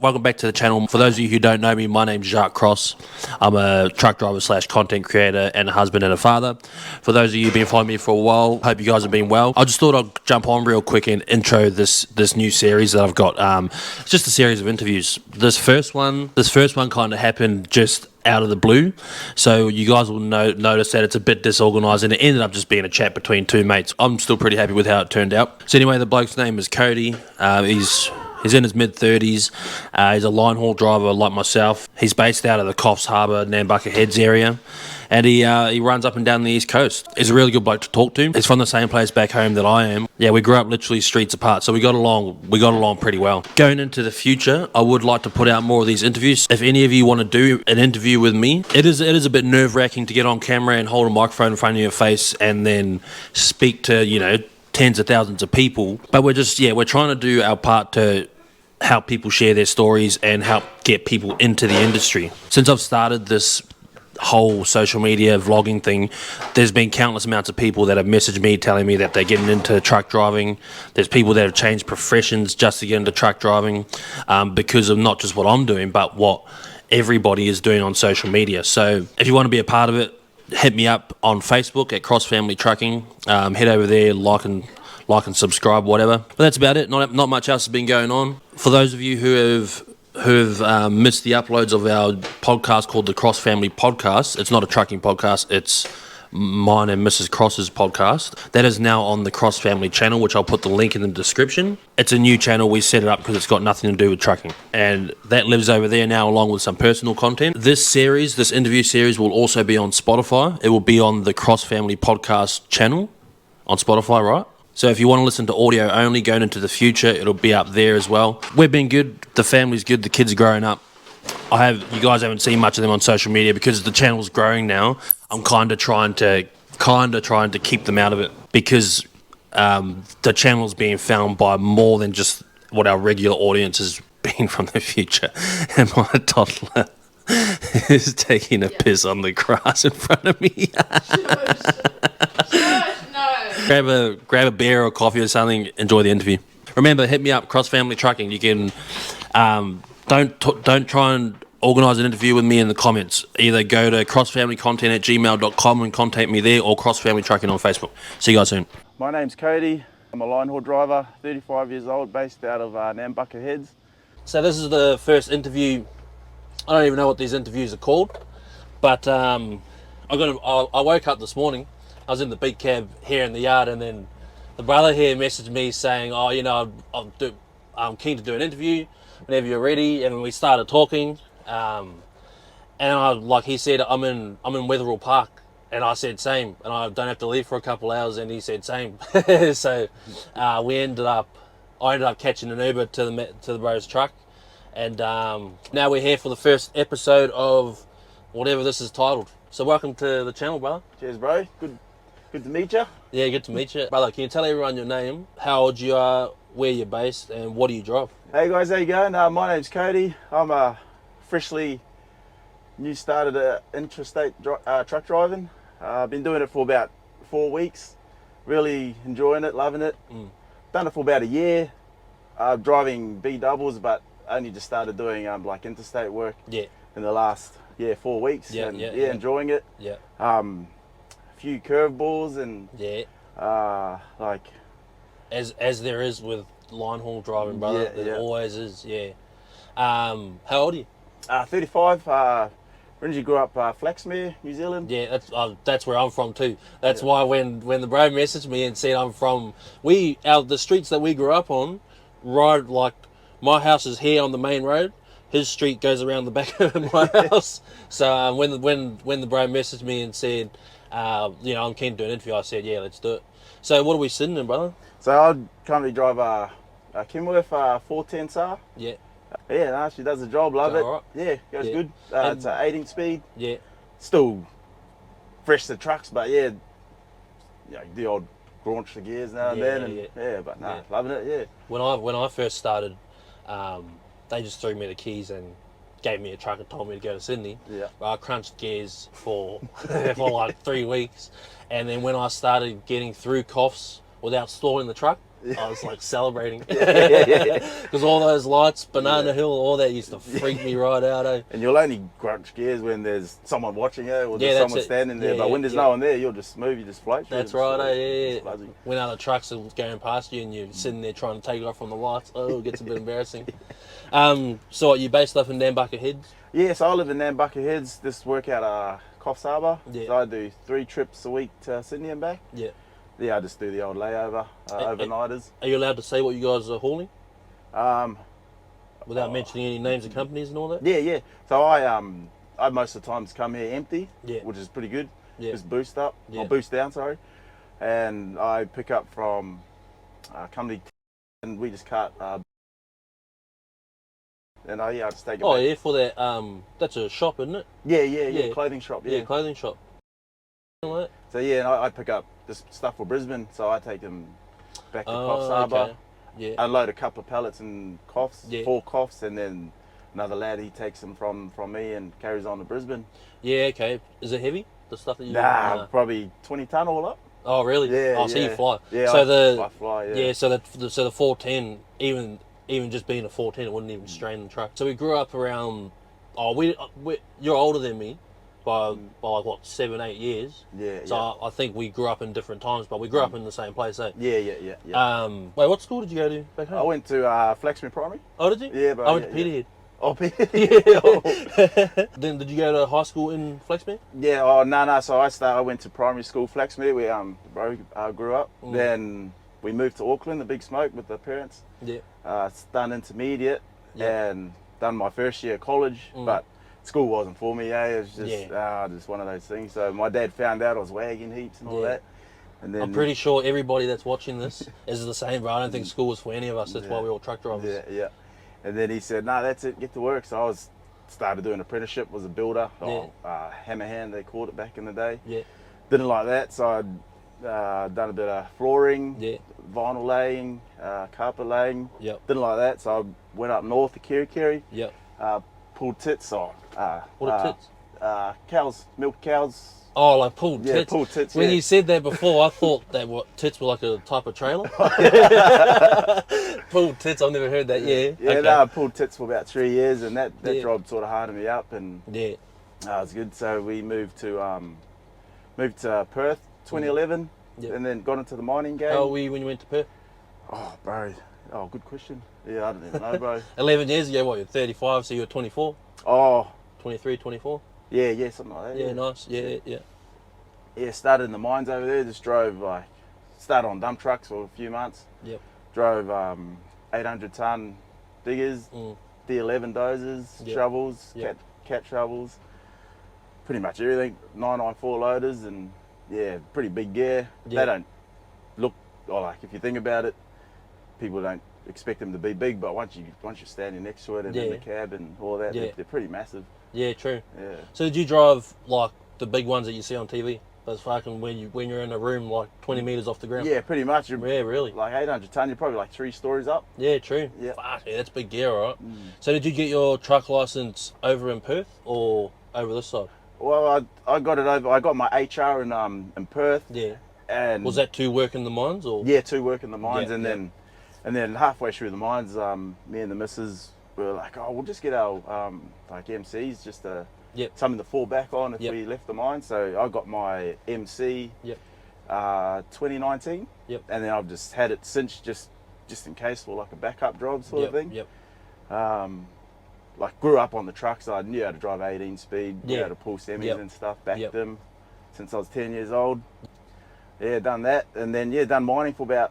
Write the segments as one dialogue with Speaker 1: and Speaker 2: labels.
Speaker 1: Welcome back to the channel. For those of you who don't know me, my name's Jacques Cross. I'm a truck driver / content creator and a husband and a father. For those of you who've been following me for a while, hope you guys have been well. I just thought I'd jump on real quick and intro this new series that I've got. It's just a series of interviews. This first one kind of happened just out of the blue, so you guys will notice that it's a bit disorganized, and it ended up just being a chat between two mates. I'm still pretty happy with how it turned out. So anyway, the bloke's name is Cody. He's in his mid-30s. He's a Linehaul driver like myself. He's based out of the Coffs Harbour, Nambucca Heads area, and he runs up and down the East Coast. He's a really good bloke to talk to. He's from the same place back home that I am. Yeah, we grew up literally streets apart, so we got along pretty well. Going into the future, I would like to put out more of these interviews. If any of you want to do an interview with me, it is a bit nerve-wracking to get on camera and hold a microphone in front of your face and then speak to, tens of thousands of people. But we're trying to do our part to help people share their stories and help get people into the industry. Since I've started this whole social media vlogging thing, there's been countless amounts of people that have messaged me telling me that they're getting into truck driving. There's people that have changed professions just to get into truck driving because of not just what I'm doing, but what everybody is doing on social media. So if you want to be a part of it, hit me up on Facebook at Cross Trucking. Head over there, like and subscribe, whatever. But that's about it. Not much else has been going on. For those of you who have missed the uploads of our podcast called the Cross Family Podcast, it's not a trucking podcast. It's mine and Mrs. Cross's podcast. That is now on the Cross Family channel, which I'll put the link in the description. It's a new channel. We set it up because it's got nothing to do with trucking, and that lives over there now along with some personal content. This interview series will also be on Spotify. It will be on the Cross Family Podcast channel on Spotify, right? So if you want to listen to audio only going into the future, it'll be up there as well. We've been good. The family's good. The kids are growing up. You guys haven't seen much of them on social media because the channel's growing now. I'm kind of trying to keep them out of it because the channel's being found by more than just what our regular audience has been from the future. And my toddler is taking a piss on the grass in front of me. Grab a beer or coffee or something. Enjoy the interview. Remember, hit me up, Cross Family Trucking. You can don't try and organise an interview with me in the comments. Either go to crossfamilycontent@gmail.com and contact me there, or Cross Family Trucking on Facebook. See you guys soon.
Speaker 2: My name's Cody. I'm a Linehaul driver, 35 years old, based out of Nambucca Heads.
Speaker 1: So this is the first interview. I don't even know what these interviews are called, but I woke up this morning. I was in the beat cab here in the yard, and then the brother here messaged me saying, I'm keen to do an interview whenever you're ready. And we started talking, and he said, I'm in Wetherill Park, and I said same, and I don't have to leave for a couple of hours, and he said same. So I ended up catching an Uber to the bro's truck, and now we're here for the first episode of whatever this is titled. So welcome to the channel, brother.
Speaker 2: Cheers, bro. Good to meet you.
Speaker 1: Yeah, good to meet you. Brother, can you tell everyone your name, how old you are, where you're based, and what do you drive?
Speaker 2: Hey guys, how you going? My name's Cody. I'm freshly started interstate truck driving. I've been doing it for about 4 weeks. Really enjoying it, loving it. Done it for about a year. Driving B doubles, but only just started doing interstate work in the last 4 weeks. Enjoying it. A few curveballs and
Speaker 1: as there is with Linehaul driving, brother. There always is. How old are you?
Speaker 2: 35. Originally grew up Flaxmere, New Zealand.
Speaker 1: Yeah, that's where I'm from too. That's why when the bro messaged me and said I'm from the streets that we grew up on, right, like my house is here on the main road. His street goes around the back of my house. So when the bro messaged me and said, I'm keen to do an interview, I said, yeah, let's do it. So what are we sitting in, brother?
Speaker 2: So I currently drive a Kenworth 410 SAR.
Speaker 1: Yeah.
Speaker 2: Yeah, no, she does the job, love it.
Speaker 1: Right?
Speaker 2: Yeah, goes good. It's 18 speed.
Speaker 1: Yeah.
Speaker 2: Still fresh to trucks, but the old graunch the gears now and then. Loving it, yeah.
Speaker 1: When I first started, they just threw me the keys and gave me a truck and told me to go to Sydney.
Speaker 2: Yeah.
Speaker 1: I crunched gears for like 3 weeks, and then when I started getting through Coffs without stalling the truck, I was like celebrating.
Speaker 2: Yeah.
Speaker 1: Because all those lights, Banana Hill, all that used to freak me right out, eh?
Speaker 2: And you'll only grudge gears when there's someone watching you or just someone standing there. But when there's no one there, you'll just move, you just float through.
Speaker 1: That's right,
Speaker 2: eh?
Speaker 1: yeah. When other trucks are going past you and you're sitting there trying to take it off from the lights, oh, it gets a bit embarrassing. So what, you based up in Nambucca Heads?
Speaker 2: Yeah, so I live in Nambucca Heads. Just work out Coffs Harbour.
Speaker 1: Yeah.
Speaker 2: So I do 3 trips a week to Sydney and back.
Speaker 1: Yeah.
Speaker 2: Yeah, I just do the old layover, overnighters.
Speaker 1: Are you allowed to say what you guys are hauling?
Speaker 2: Um,
Speaker 1: Without mentioning any names of companies and all that?
Speaker 2: yeah. So I most of the times come here empty, which is pretty good.
Speaker 1: Yeah.
Speaker 2: Just boost up, or boost down, sorry. And I pick up from company, and we just cut. And I just take it.
Speaker 1: Oh, yeah, for that. That's a shop, isn't it?
Speaker 2: Yeah, clothing shop. Yeah,
Speaker 1: clothing shop. Like
Speaker 2: so yeah, and I pick up just stuff for Brisbane, so I take them back to Coffs Harbour.
Speaker 1: Okay. Yeah.
Speaker 2: Unload a couple of pallets in Coffs,
Speaker 1: Yeah.
Speaker 2: 4 Coffs, and then another lad, he takes them from me and carries on to Brisbane.
Speaker 1: Yeah, okay. Is it heavy? The stuff that you...
Speaker 2: Probably 20 tonne all up.
Speaker 1: Oh, really?
Speaker 2: Yeah.
Speaker 1: Oh, so you fly.
Speaker 2: Yeah,
Speaker 1: so
Speaker 2: I fly, yeah.
Speaker 1: Yeah, so the 410, even just being a 410, it wouldn't even strain the truck. So we grew up around... Oh, you're older than me by like, what, 7-8 years?
Speaker 2: Yeah,
Speaker 1: So I think we grew up in different times, but we grew up in the same place, eh?
Speaker 2: Yeah.
Speaker 1: Wait, what school did you go to back home?
Speaker 2: I went to Flaxman Primary.
Speaker 1: Oh, did you?
Speaker 2: Yeah, but
Speaker 1: I went to Peterhead.
Speaker 2: Oh, Peterhead.
Speaker 1: Then did you go to high school in Flaxmere?
Speaker 2: Yeah, no. So I went to primary school, Flaxmere, where bro grew up. Then we moved to Auckland, the Big Smoke, with the parents.
Speaker 1: Yeah.
Speaker 2: Done intermediate and done my first year of college, but school wasn't for me. It was just one of those things. So my dad found out I was wagging heaps and all that. And then
Speaker 1: I'm pretty sure everybody that's watching this is the same, but I don't think school was for any of us. That's why we're all truck drivers.
Speaker 2: Yeah. And then he said, "No, that's it. Get to work." So I started doing apprenticeship. Was a builder, hammer hand they called it back in the day.
Speaker 1: Yeah.
Speaker 2: Didn't like that, so I'd done a bit of flooring, vinyl laying, carpet laying.
Speaker 1: Yep.
Speaker 2: Didn't like that, so I went up north to Kerikeri.
Speaker 1: Yep.
Speaker 2: Pulled tits on.
Speaker 1: What are tits?
Speaker 2: Cows, milk cows.
Speaker 1: Oh, like pulled tits.
Speaker 2: Yeah, pulled tits.
Speaker 1: When you said that before, I thought that tits were like a type of trailer. Pulled tits, I've never heard that. Yeah.
Speaker 2: I pulled tits for about 3 years, and that job sort of hardened me up, and it was good. So we moved to Perth, 2011, and then got into the mining game.
Speaker 1: How old were you when you went to Perth?
Speaker 2: Oh, bro. Oh, good question. Yeah, I don't even know, bro.
Speaker 1: 11 years ago, what, you're 35, so you're 24?
Speaker 2: Oh.
Speaker 1: 23, 24?
Speaker 2: Yeah, something like that.
Speaker 1: Yeah, nice. Yeah.
Speaker 2: Yeah, started in the mines over there. Just drove, started on dump trucks for a few months.
Speaker 1: Yep.
Speaker 2: Drove 800-ton diggers, D11 dozers, shovels, cat shovels, pretty much everything. 994 loaders, and pretty big gear. They don't look, if you think about it, people don't expect them to be big, but once you're standing next to it and in the cab and all that, they're pretty massive.
Speaker 1: Yeah, true.
Speaker 2: Yeah.
Speaker 1: So did you drive like the big ones that you see on TV? Those fucking when you're in a room like 20 meters off the ground.
Speaker 2: Yeah, pretty much.
Speaker 1: Yeah, really.
Speaker 2: Like 800 ton, you're probably like 3 stories up.
Speaker 1: Yeah, true.
Speaker 2: Yeah.
Speaker 1: Fuck, yeah, that's big gear, alright. So did you get your truck license over in Perth or over this side?
Speaker 2: Well, I got it over. I got my HR in Perth.
Speaker 1: Yeah.
Speaker 2: And
Speaker 1: was that to work in the mines or?
Speaker 2: Yeah, to work in the mines, and then halfway through the mines, me and the missus were like, "Oh, we'll just get our like MCs just to something to fall back on if we left the mine." So I got my MC 2019, and then I've just had it since just in case for like a backup job sort of thing. Like grew up on the trucks, so I knew how to drive 18 speed, knew how to pull semis and stuff, backed them since I was 10 years old. Yeah, done that, and then done mining for about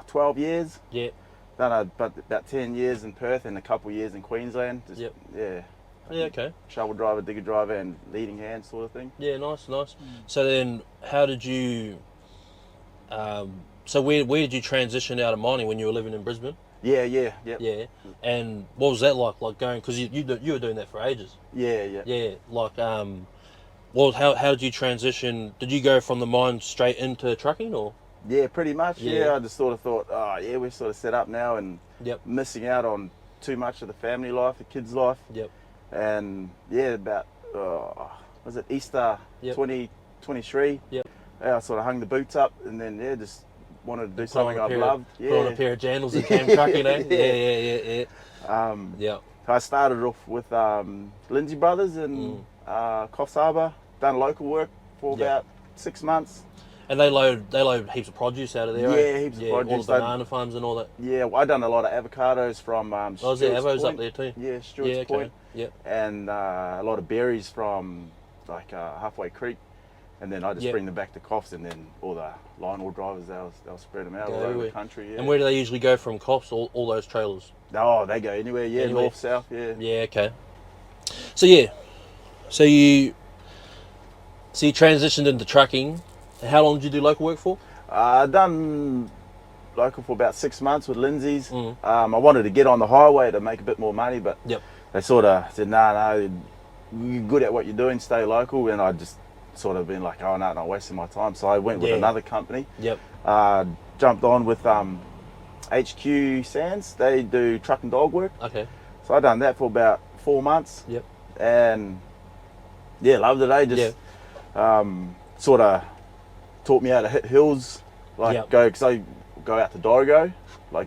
Speaker 2: 12 years. Yeah. Done about 10 years in Perth and a couple of years in Queensland. Just,
Speaker 1: Yeah, okay.
Speaker 2: Shovel driver, digger driver, and leading hand sort of thing.
Speaker 1: Yeah, nice. So then, how did you? So where did you transition out of mining when you were living in Brisbane?
Speaker 2: Yeah.
Speaker 1: And what was that like? Like going, because you were doing that for ages. Yeah. Like well, how did you transition? Did you go from the mine straight into trucking or?
Speaker 2: Yeah, pretty much. Yeah, I just sort of thought, we're sort of set up now and missing out on too much of the family life, the kids' life. And about was it Easter 2023? I sort of hung the boots up, and then just wanted to do something I've loved.
Speaker 1: Put on a pair of jandals and came trucking, eh? Yeah.
Speaker 2: I started off with Lindsay Brothers in Coffs Harbour. Done local work for about 6 months.
Speaker 1: And they load heaps of produce out of there.
Speaker 2: Yeah, heaps of produce.
Speaker 1: All the banana farms and all that.
Speaker 2: Yeah, I done a lot of avocados from
Speaker 1: Stewart's Avo's up there too.
Speaker 2: Yeah, Stewart's Point.
Speaker 1: Yep.
Speaker 2: And a lot of berries from like Halfway Creek. And then I just bring them back to Coffs, and then all the Linehaul drivers, they'll spread them out all over the country. Yeah.
Speaker 1: And where do they usually go from Coffs, all those trailers?
Speaker 2: Oh, they go anywhere, north, south,
Speaker 1: Yeah, okay. So you transitioned into trucking. How long did you do local work for?
Speaker 2: I done local for about 6 months with Lindsay's. I wanted to get on the highway to make a bit more money, but they sort of said, no, you're good at what you're doing, stay local. And I just sort of been like, oh no, not wasting my time. So I went with another company. Jumped on with HQ Sands. They do truck and dog work.
Speaker 1: Okay.
Speaker 2: So I done that for about 4 months. And loved it. Just sort of taught me how to hit hills, because I go out to Dorrigo,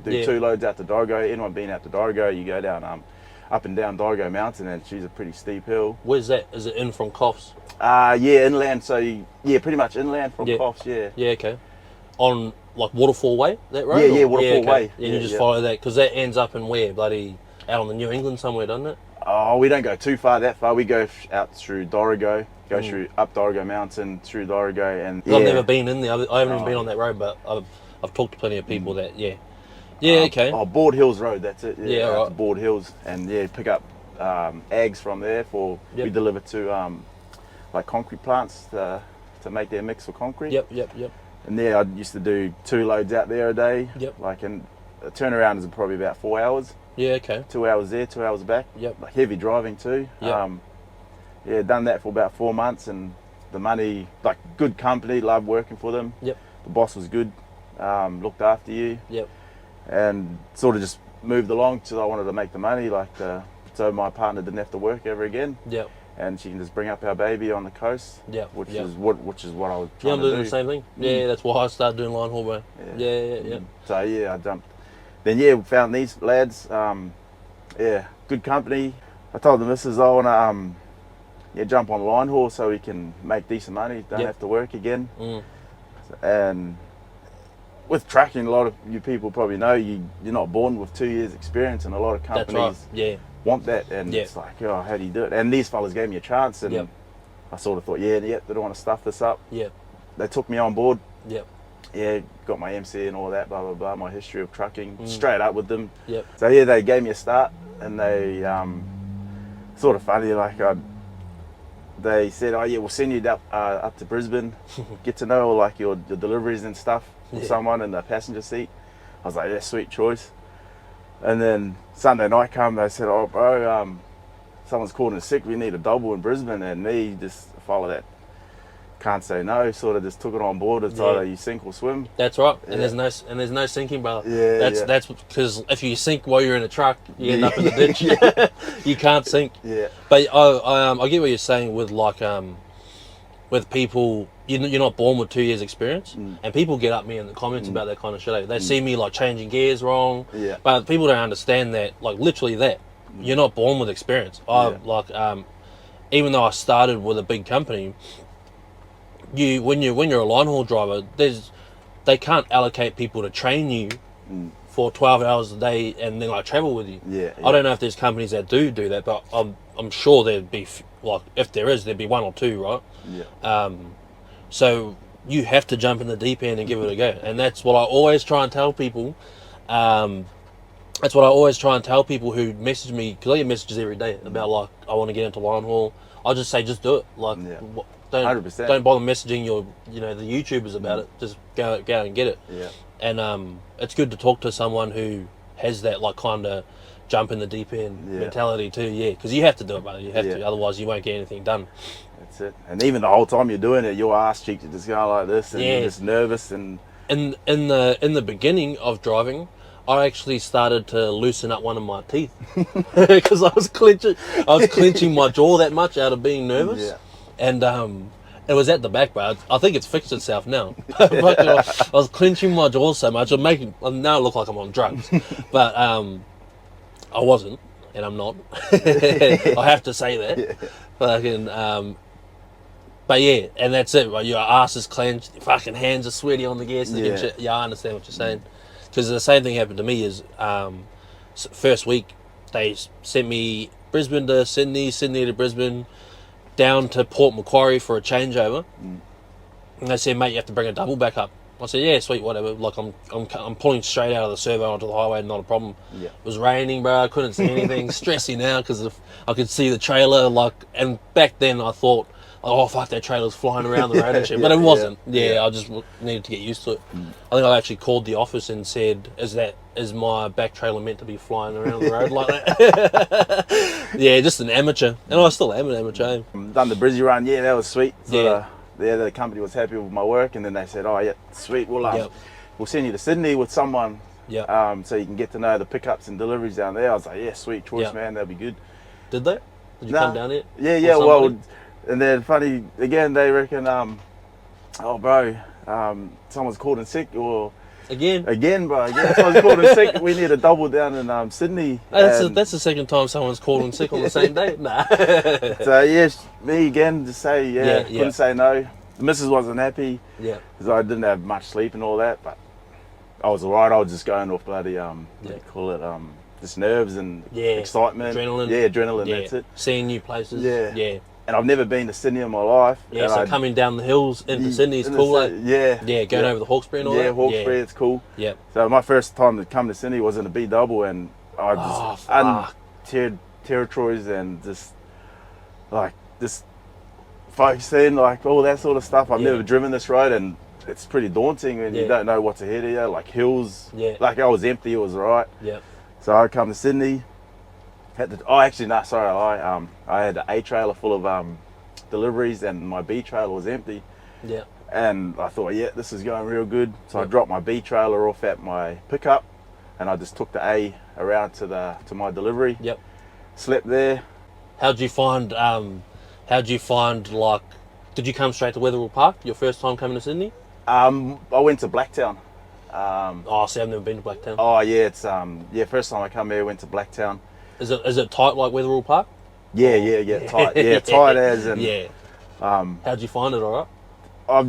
Speaker 2: do 2 loads out to Dorrigo. Anyone been out to Dorrigo, you go down up and down Dorrigo Mountain, and she's a pretty steep hill.
Speaker 1: Where's that? Is it in from Coffs?
Speaker 2: Inland. So pretty much inland from Coffs. Yeah, okay.
Speaker 1: On like Waterfall Way, that road?
Speaker 2: Yeah, Waterfall Way.
Speaker 1: And you just follow that, because that ends up in where? Bloody out on the New England somewhere, doesn't it?
Speaker 2: Oh, we don't go too far that far. We go out through Dorrigo, through up Dorrigo Mountain, through Dorrigo, and
Speaker 1: I've never been in there. I haven't even been on that road, but I've talked to plenty of people that okay.
Speaker 2: Oh, Board Hills Road, that's it.
Speaker 1: Right.
Speaker 2: To Board Hills, and pick up eggs from there we deliver to like concrete plants to make their mix for concrete.
Speaker 1: Yep.
Speaker 2: And I used to do 2 loads out there a day. And the turnaround is probably about 4 hours.
Speaker 1: Yeah, okay.
Speaker 2: 2 hours there, 2 hours back. Like heavy driving too. Done that for about 4 months, and the money, like good company, loved working for them. The boss was good, looked after you. And sort of just moved along till I wanted to make the money, so my partner didn't have to work ever again. And she can just bring up our baby on the coast. Which is what I was trying to do.
Speaker 1: I'm doing the same thing. That's why I started doing Linehaul, bro.
Speaker 2: So I jumped. Then found these lads. Good company. I told the missus I want to jump on Linehaul so we can make decent money. Don't have to work again. And with trucking, a lot of you people probably know you're not born with 2 years experience, and a lot of companies want that, and it's like, how do you do it? And these fellas gave me a chance, and I sort of thought, they don't want to stuff this up. They took me on board. Got my MC and all that, blah blah blah, my history of trucking, straight up with them. So they gave me a start, and they sort of funny, they said, we'll send you up to Brisbane, get to know all your deliveries and stuff with someone in the passenger seat. I was like, sweet choice. And then Sunday night come, they said, oh bro, someone's called in sick, we need a double in Brisbane, and me just follow that. Can't say no, sort of just took it on board. It's either you sink or swim.
Speaker 1: That's right. And there's no sinking, brother. That's because if you sink while you're in a truck, you end up in the ditch. You can't sink. But I get what you're saying with with people. You're not born with 2 years experience, and people get up me in the comments about that kind of shit. They see me changing gears wrong, but people don't understand that, literally that you're not born with experience. Even though I started with a big company, when you're a Linehaul driver, they can't allocate people to train you for 12 hours a day and then travel with you. I don't know if there's companies that do that, but I'm sure there'd be if there is, there'd be 1 or 2, right? So you have to jump in the deep end and give it a go, and that's what I always try and tell people. That's what I always try and tell people who message me, because I get messages every day about I want to get into Linehaul. I just say, just do it. Don't
Speaker 2: 100%.
Speaker 1: Don't bother messaging the YouTubers about it. Just go out and get it. And it's good to talk to someone who has that kind of jump in the deep end mentality too. Because you have to do it, brother. You have to, otherwise you won't get anything done.
Speaker 2: That's it. And even the whole time you're doing it, your ass cheeks are just going like this, and you're just nervous. And
Speaker 1: in the beginning of driving, I actually started to loosen up one of my teeth because I was clenching my jaw that much out of being nervous. And It was at the back, bro. I think it's fixed itself now. I was clenching my jaws so much. Now I look like I'm on drugs. But I wasn't, and I'm not. I have to say that.
Speaker 2: Yeah.
Speaker 1: Fucking, but yeah, and that's it, right? Your ass is clenched, your fucking hands are sweaty on the gas.
Speaker 2: Yeah.
Speaker 1: Yeah, I understand what you're saying. Because the same thing happened to me is first week, they sent me Brisbane to Sydney, Sydney to Brisbane, down to Port Macquarie for a changeover. And they said, mate, you have to bring a double back up. I said, yeah, sweet, whatever. Like, I'm pulling straight out of the servo onto the highway, not a problem.
Speaker 2: Yeah.
Speaker 1: It was raining, bro. I couldn't see anything. Stressy now because I could see the trailer. And back then I thought, oh, fuck, that trailer's flying around the road and shit. But it wasn't. Yeah, I just needed to get used to it. I think I actually called the office and said, is my back trailer meant to be flying around the road like that? Yeah, just an amateur. And I still am an amateur.
Speaker 2: Done the Brizzy run, yeah, that was sweet. So
Speaker 1: Yeah.
Speaker 2: the company was happy with my work, and then they said, oh yeah, sweet, we'll send you to Sydney with someone, so you can get to know the pickups and deliveries down there. I was like, yeah, sweet choice, man, that'd be good.
Speaker 1: Did they? Did you come down here?
Speaker 2: Yeah, well, and then funny, again, they reckon, oh bro, someone's called in sick, or
Speaker 1: Again,
Speaker 2: bro, someone's called in sick, we need to double down in Sydney.
Speaker 1: That's the second time someone's called in sick on the same day. Nah.
Speaker 2: So yes, me again, just say couldn't say no. The missus wasn't happy, because I didn't have much sleep and all that, but I was alright. I was just going off bloody what do you call it, just nerves and excitement, adrenaline. That's it.
Speaker 1: Seeing new places. Yeah.
Speaker 2: And I've never been to Sydney in my life.
Speaker 1: Yeah, so coming down the hills into Sydney is cool. Going over the Hawkesbury and all that.
Speaker 2: Hawkesbury, it's cool.
Speaker 1: Yeah.
Speaker 2: So my first time to come to Sydney was in a B double, and I just untiered territories and just like this focusing, like all that sort of stuff. I've never driven this road, and it's pretty daunting when you don't know what's ahead of you, like hills. Yeah. Like I was empty, it was alright.
Speaker 1: Yeah.
Speaker 2: So I come to Sydney. I had an A trailer full of deliveries, and my B trailer was empty.
Speaker 1: Yeah.
Speaker 2: And I thought, this is going real good. So I dropped my B trailer off at my pickup, and I just took the A around to my delivery. Yep. Slept there.
Speaker 1: How'd you find like? Did you come straight to Wetherill Park? Your first time coming to Sydney?
Speaker 2: I went to Blacktown.
Speaker 1: See, I've never been to Blacktown.
Speaker 2: Oh yeah, it's first time I come here, went to Blacktown.
Speaker 1: Is it tight like Wetherill Park?
Speaker 2: Yeah, tight. Yeah, tight as and
Speaker 1: how'd you find it? All right.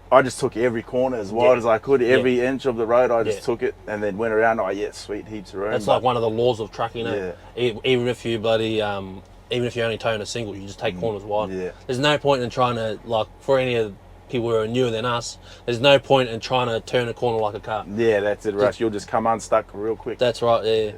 Speaker 2: I just took every corner as wide as I could. Every inch of the road, I just took it, and then went around. Sweet, heaps of room.
Speaker 1: That's like one of the laws of trucking. Even if you even if you're only towing a single, you just take corners wide. Yeah. There's no point in trying to, like, for any of the people who are newer than us, there's no point in trying to turn a corner like a car.
Speaker 2: Yeah, that's it, Rush. You'll just come unstuck real quick.
Speaker 1: That's right. Yeah.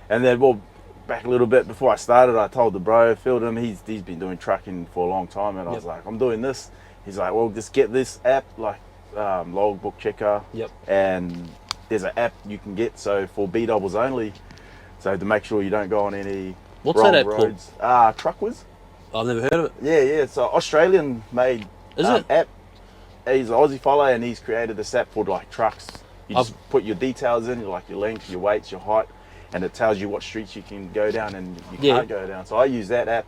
Speaker 2: And then, back a little bit before I started, I told the bro, filled him, he's been doing trucking for a long time, and I was like, I'm doing this. He's like, well, just get this app, like Logbook Checker, and there's an app you can get for B doubles only, so to make sure you don't go on any wrong roads. Truckwiz.
Speaker 1: I've never heard of it.
Speaker 2: Yeah, it's an Australian made app. He's an Aussie fella, and he's created this app for like trucks. You just put your details in, like your length, your weights, your height, and it tells you what streets you can go down and you can't go down. So I use that app,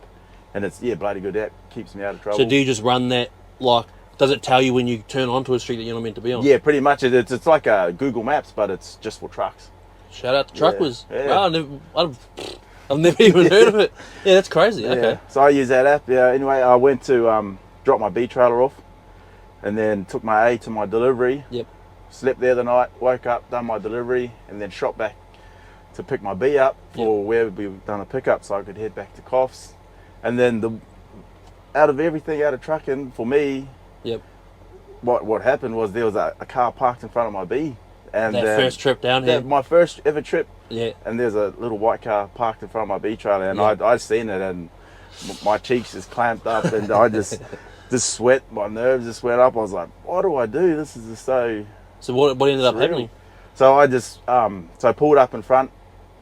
Speaker 2: and it's bloody good app. Keeps me out of trouble.
Speaker 1: So do you just run that, like, does it tell you when you turn onto a street that you're not meant to be on?
Speaker 2: Yeah, pretty much. It's like a Google Maps, but it's just for trucks.
Speaker 1: Shout out to Truckwiz. I've never even heard of it. Yeah, that's crazy. Okay.
Speaker 2: So I use that app. Yeah. Anyway, I went to drop my B trailer off, and then took my A to my delivery. Yep. Slept there the night. Woke up, done my delivery, and then shot back to pick my B up for where we've done a pickup, so I could head back to Coffs. And then out of everything out of trucking for me, what happened was there was a car parked in front of my B. And
Speaker 1: that first trip down here?
Speaker 2: My first ever trip. Yeah. And there's a little white car parked in front of my B trailer, and I'd seen it, and my cheeks just clamped up, and I just sweat, my nerves just went up. I was like, what do I do? This is just so...
Speaker 1: So what ended up happening?
Speaker 2: So I just, so I pulled up in front.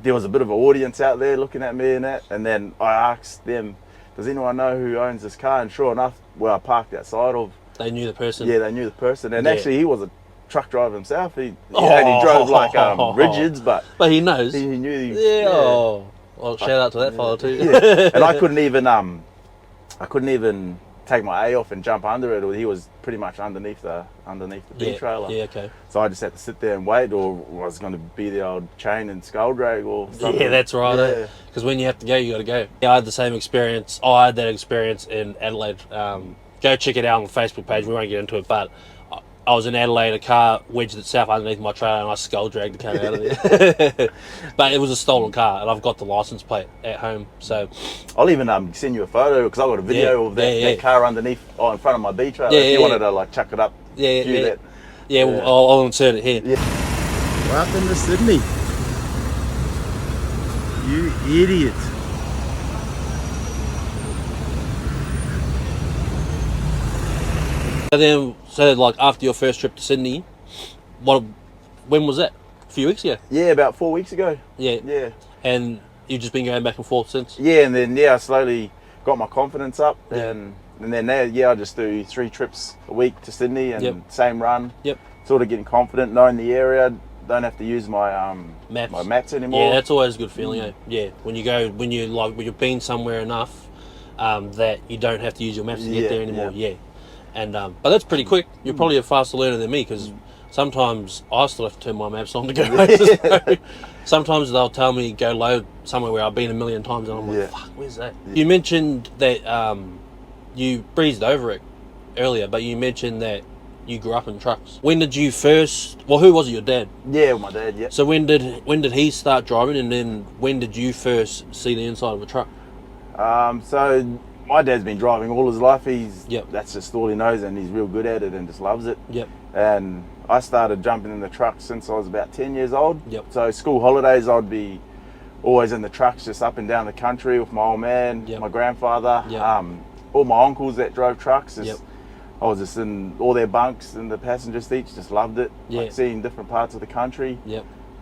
Speaker 2: There was a bit of an audience out there looking at me and that, and then I asked them, does anyone know who owns this car? And sure enough, where I parked outside of...
Speaker 1: They knew the person?
Speaker 2: Yeah, they knew the person. And actually, he was a truck driver himself. He only drove like rigids, but
Speaker 1: he knows.
Speaker 2: He knew.
Speaker 1: Well, shout out to that fellow too.
Speaker 2: And I couldn't even take my A off and jump under it, or he was pretty much underneath the B trailer.
Speaker 1: Yeah, okay.
Speaker 2: So I just had to sit there and wait, or was going to be the old chain and skull drag or something.
Speaker 1: Yeah, that's right. Because when you have to go, you got to go. Yeah, I had the same experience. I had that experience in Adelaide. Go check it out on the Facebook page. We won't get into it, but I was in Adelaide, a car wedged itself underneath my trailer, and I skull dragged the car out of there. But it was a stolen car, and I've got the license plate at home. So
Speaker 2: I'll even send you a photo, because I've got a video of that car underneath, in front of my B trailer. If you wanted to like chuck it up,
Speaker 1: well, I'll insert it here.
Speaker 2: Yeah. Welcome to Sydney, you idiot.
Speaker 1: So like after your first trip to Sydney, when was that? A few weeks ago?
Speaker 2: Yeah, about 4 weeks ago.
Speaker 1: Yeah. And you've just been going back and forth since?
Speaker 2: Yeah, and then I slowly got my confidence up, and then now I just do 3 trips a week to Sydney, and same run. Sort of getting confident, knowing the area. Don't have to use my maps anymore.
Speaker 1: Yeah, that's always a good feeling. Yeah, when you've been somewhere enough that you don't have to use your maps to get there anymore. Yeah. And but that's pretty quick. You're probably a faster learner than me, because sometimes I still have to turn my maps on to go places. Sometimes they'll tell me go load somewhere where I've been a million times, and I'm like, fuck, where's that? You mentioned that you breezed over it earlier, but you mentioned that you grew up in trucks. When did you first? Well, who was it? Your dad?
Speaker 2: Yeah, my dad. Yeah.
Speaker 1: So when did he start driving, and then when did you first see the inside of a truck?
Speaker 2: So my dad's been driving all his life. That's just all he knows, and he's real good at it and just loves it. And I started jumping in the trucks since I was about 10 years old. So school holidays, I'd be always in the trucks, just up and down the country with my old man, my grandfather, all my uncles that drove trucks. I was just in all their bunks in the passenger seats, just loved it. Like seeing different parts of the country.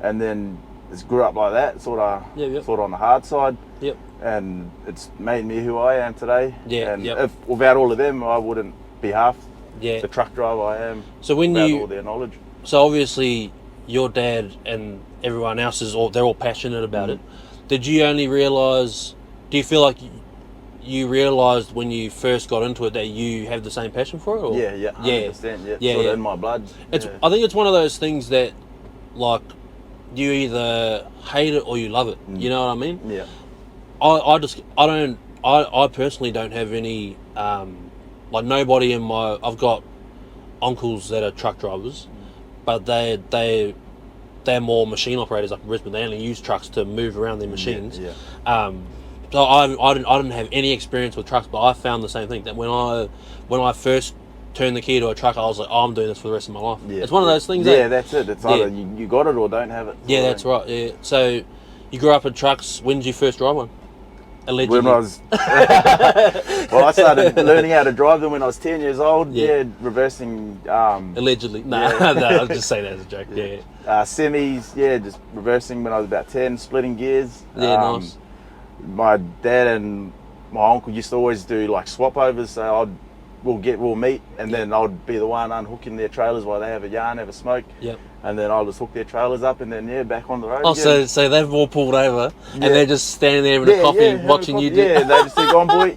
Speaker 2: And then just grew up like that, sort of on the hard side. And it's made me who I am today. If without all of them, I wouldn't be half the truck driver I am.
Speaker 1: So
Speaker 2: without all their knowledge.
Speaker 1: So obviously, your dad and everyone else they're all passionate about it. Did you only realise? Do you feel like you realised when you first got into it that you have the same passion for it? Or?
Speaker 2: 100%. Sort of in my blood.
Speaker 1: I think it's one of those things that, like, you either hate it or you love it. You know what I mean? I personally don't have any like nobody in my. I've got uncles that are truck drivers, but they're more machine operators up in Brisbane. They only use trucks to move around their machines. So I didn't have any experience with trucks, but I found the same thing, that when I first turned the key to a truck, I was like, I'm doing this for the rest of my life. It's one of those things.
Speaker 2: That's it. It's either you got it or don't have it.
Speaker 1: That's right. Yeah. So you grew up in trucks. When did you first drive one? Allegedly.
Speaker 2: When I was I started learning how to drive them when I was 10 years old. Reversing.
Speaker 1: Allegedly. No, I'll just say that as a joke.
Speaker 2: Semis. Just reversing when I was about 10. Splitting gears.
Speaker 1: Nice.
Speaker 2: My dad and my uncle used to always do like swap overs, so we'll meet, and then I'd be the one unhooking their trailers while they have a yarn, have a smoke, and then I'll just hook their trailers up, and then back on the road.
Speaker 1: Again. So they've all pulled over, and they're just standing there having a coffee, watching you do.
Speaker 2: They just think, "On boy,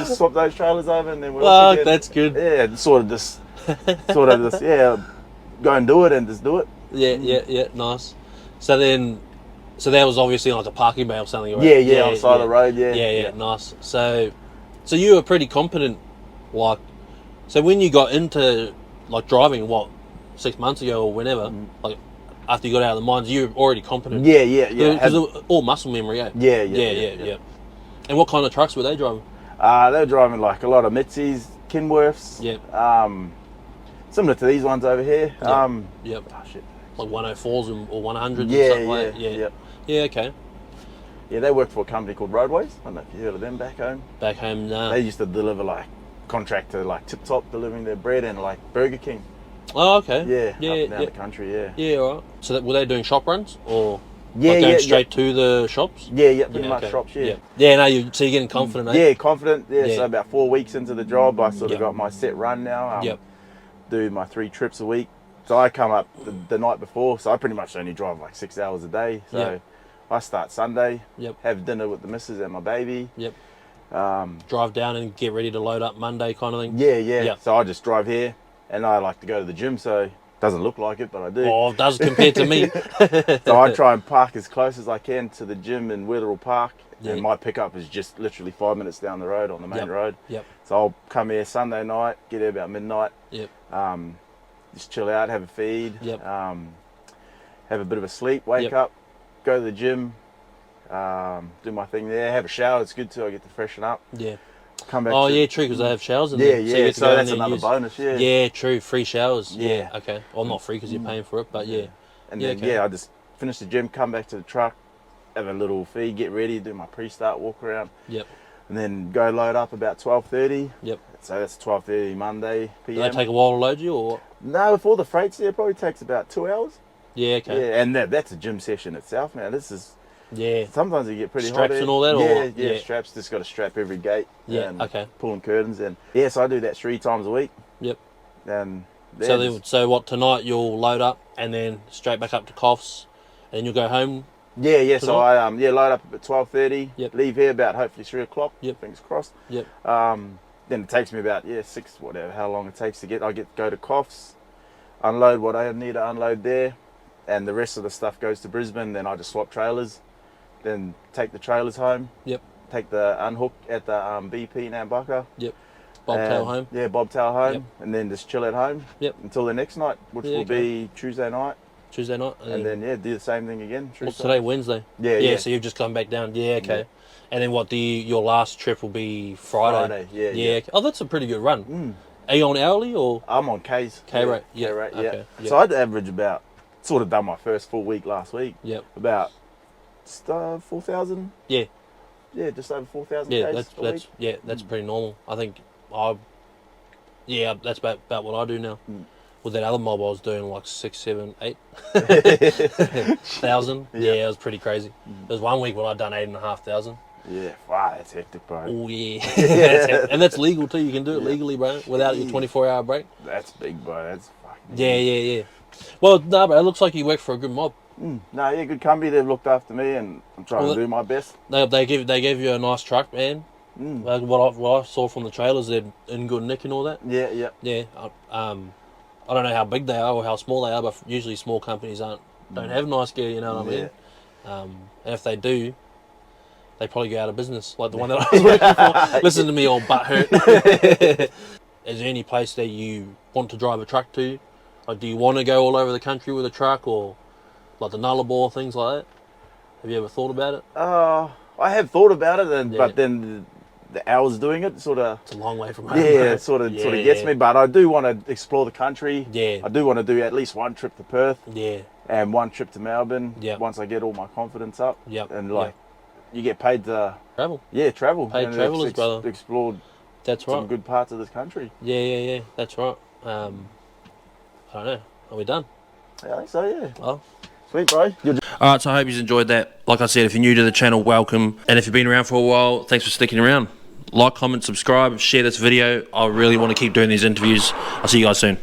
Speaker 2: swap those trailers over," and then we're
Speaker 1: off again. That's good.
Speaker 2: Sort of just, go and do it and just do it.
Speaker 1: Nice. So that was obviously like a parking bay or something, right?
Speaker 2: On the side of the road,
Speaker 1: nice. So you were pretty competent, like, so when you got into, like, driving, 6 months ago or whenever, like, after you got out of the mines, you were already competent? Because all muscle memory, Yeah. And what kind of trucks were they driving?
Speaker 2: They were driving, like, a lot of Mitsubisis, Kenworths, similar to these ones over here.
Speaker 1: Oh, shit. Like 104s or 100s and something like that? Yeah, okay.
Speaker 2: Yeah, they worked for a company called Roadways. I don't know if you heard of them back home.
Speaker 1: Back home, no.
Speaker 2: They used to deliver, like, contract to, like, Tip Top, delivering their bread, and, like, Burger King.
Speaker 1: Oh, okay.
Speaker 2: Up and down the country,
Speaker 1: Yeah, all right. So were they doing shop runs, or going straight to the shops?
Speaker 2: Pretty much shops,
Speaker 1: so you're getting confident, eh?
Speaker 2: Yeah, confident, So about 4 weeks into the job, I sort of got my set run now. Do my 3 trips a week. So I come up the night before, so I pretty much only drive like 6 hours a day. So I start Sunday, have dinner with the missus and my baby,
Speaker 1: Drive down and get ready to load up Monday kind of thing?
Speaker 2: Yeah. So I just drive here, and I like to go to the gym, so it doesn't look like it, but I do.
Speaker 1: Oh, it does compared to me.
Speaker 2: So I try and park as close as I can to the gym in Wetherell Park,
Speaker 1: Yeah.
Speaker 2: and my pickup is just literally 5 minutes down the road on the main road.
Speaker 1: Yep.
Speaker 2: So I'll come here Sunday night, get here about midnight.
Speaker 1: Yep.
Speaker 2: Just chill out, have a feed.
Speaker 1: Yep.
Speaker 2: Have a bit of a sleep, wake up, go to the gym, do my thing there, have a shower. It's good too. I get to freshen up.
Speaker 1: Yeah.
Speaker 2: Come back.
Speaker 1: Oh, yeah, true, because they have showers in there.
Speaker 2: Yeah. So that's another bonus. Yeah.
Speaker 1: Yeah, true. Free showers.
Speaker 2: Yeah.
Speaker 1: Okay. Well, not free because you're paying for it, but yeah.
Speaker 2: And
Speaker 1: Yeah,
Speaker 2: then
Speaker 1: okay.
Speaker 2: I just finish the gym, come back to the truck, have a little feed, get ready, do my pre-start walk around.
Speaker 1: Yep.
Speaker 2: And then go load up about 12:30.
Speaker 1: Yep.
Speaker 2: So that's 12:30 Monday PM.
Speaker 1: Do they take a while to load you, or what?
Speaker 2: No, with all the freights there, it probably takes about 2 hours.
Speaker 1: Yeah, okay.
Speaker 2: Yeah, and that's a gym session itself. Now this is
Speaker 1: Yeah.
Speaker 2: sometimes you get pretty hot.
Speaker 1: Straps and all that, or
Speaker 2: Yeah,
Speaker 1: what?
Speaker 2: yeah,
Speaker 1: Yeah.
Speaker 2: straps. Just got to strap every gate.
Speaker 1: Yeah,
Speaker 2: and
Speaker 1: okay.
Speaker 2: Pulling curtains and so I do that 3 times a week.
Speaker 1: Yep.
Speaker 2: And
Speaker 1: So what, tonight you'll load up and then straight back up to Coffs, and then you'll go home?
Speaker 2: Yeah. So
Speaker 1: tonight?
Speaker 2: I load up at 12:30.
Speaker 1: Yep.
Speaker 2: Leave here about hopefully 3 o'clock.
Speaker 1: Yep.
Speaker 2: Fingers crossed.
Speaker 1: Yep.
Speaker 2: Then it takes me about 6, whatever, how long it takes to get. I go to Coffs, unload what I need to unload there, and the rest of the stuff goes to Brisbane. Then I just swap trailers, then take the trailers home.
Speaker 1: Yep.
Speaker 2: Take the unhook at the BP in Nambucca.
Speaker 1: Yep. Bobtail
Speaker 2: and,
Speaker 1: home?
Speaker 2: Yeah, bobtail home,
Speaker 1: Yep.
Speaker 2: and then just chill at home.
Speaker 1: Yep.
Speaker 2: Until the next night, which will be Tuesday night,
Speaker 1: Tuesday night?
Speaker 2: and then do the same thing again.
Speaker 1: What's today, Wednesday?
Speaker 2: Yeah.
Speaker 1: So you've just come back down. Yeah, okay. Yeah. And then what, your last trip will be Friday?
Speaker 2: Yeah.
Speaker 1: Okay. Oh, that's a pretty good run. Are you on hourly or?
Speaker 2: I'm on K's.
Speaker 1: K rate? Yeah.
Speaker 2: K rate, yeah.
Speaker 1: Okay. Yep.
Speaker 2: So I'd average about, sort of done my first full week last week.
Speaker 1: Yep.
Speaker 2: About 4,000.
Speaker 1: Yeah.
Speaker 2: Yeah, just over 4,000
Speaker 1: Yeah,
Speaker 2: Ks a week.
Speaker 1: that's pretty normal. I think that's about what I do now. With that other mob, I was doing like 6, 7, 8 thousand. Yeah, it was pretty crazy. There was one week when I'd done 8,500.
Speaker 2: Yeah, wow, that's hectic, bro.
Speaker 1: Oh yeah, and that's legal too. You can do it legally, bro, without your 24-hour break.
Speaker 2: That's big, bro. That's fucking.
Speaker 1: Yeah. Well, no, but it looks like you work for a good mob.
Speaker 2: No, yeah, good company. They've looked after me, and I'm trying to do my best.
Speaker 1: They gave you a nice truck, man. Like what I saw from the trailers, they're in good nick and all that.
Speaker 2: Yeah.
Speaker 1: Yeah. I don't know how big they are or how small they are, but usually small companies don't have nice gear. You know what I mean? And if they do, they probably go out of business, like the one that I was working for. Listen to me, old butt hurt. Is there any place that you want to drive a truck to? Like, do you want to go all over the country with a truck, or like the Nullarbor, things like that? Have you ever thought about it?
Speaker 2: I have thought about it, but then the hours doing it sort of.
Speaker 1: It's a long way from home.
Speaker 2: Yeah, it sort of gets me. But I do want to explore the country.
Speaker 1: Yeah.
Speaker 2: I do want to do at least one trip to Perth.
Speaker 1: Yeah.
Speaker 2: And one trip to Melbourne.
Speaker 1: Yeah.
Speaker 2: Once I get all my confidence up.
Speaker 1: Yep.
Speaker 2: And you get paid to
Speaker 1: travel.
Speaker 2: Yeah, travel.
Speaker 1: Paid travellers, brother.
Speaker 2: Explored.
Speaker 1: That's right.
Speaker 2: Some good parts of this country.
Speaker 1: Yeah. That's right. I don't know. Are we done?
Speaker 2: Yeah, I think so. Yeah.
Speaker 1: Well.
Speaker 2: Sweet, bro.
Speaker 1: Alright, so I hope you enjoyed that. Like I said, if you're new to the channel, welcome. And if you've been around for a while, thanks for sticking around. Like, comment, subscribe, share this video. I really want to keep doing these interviews. I'll see you guys soon.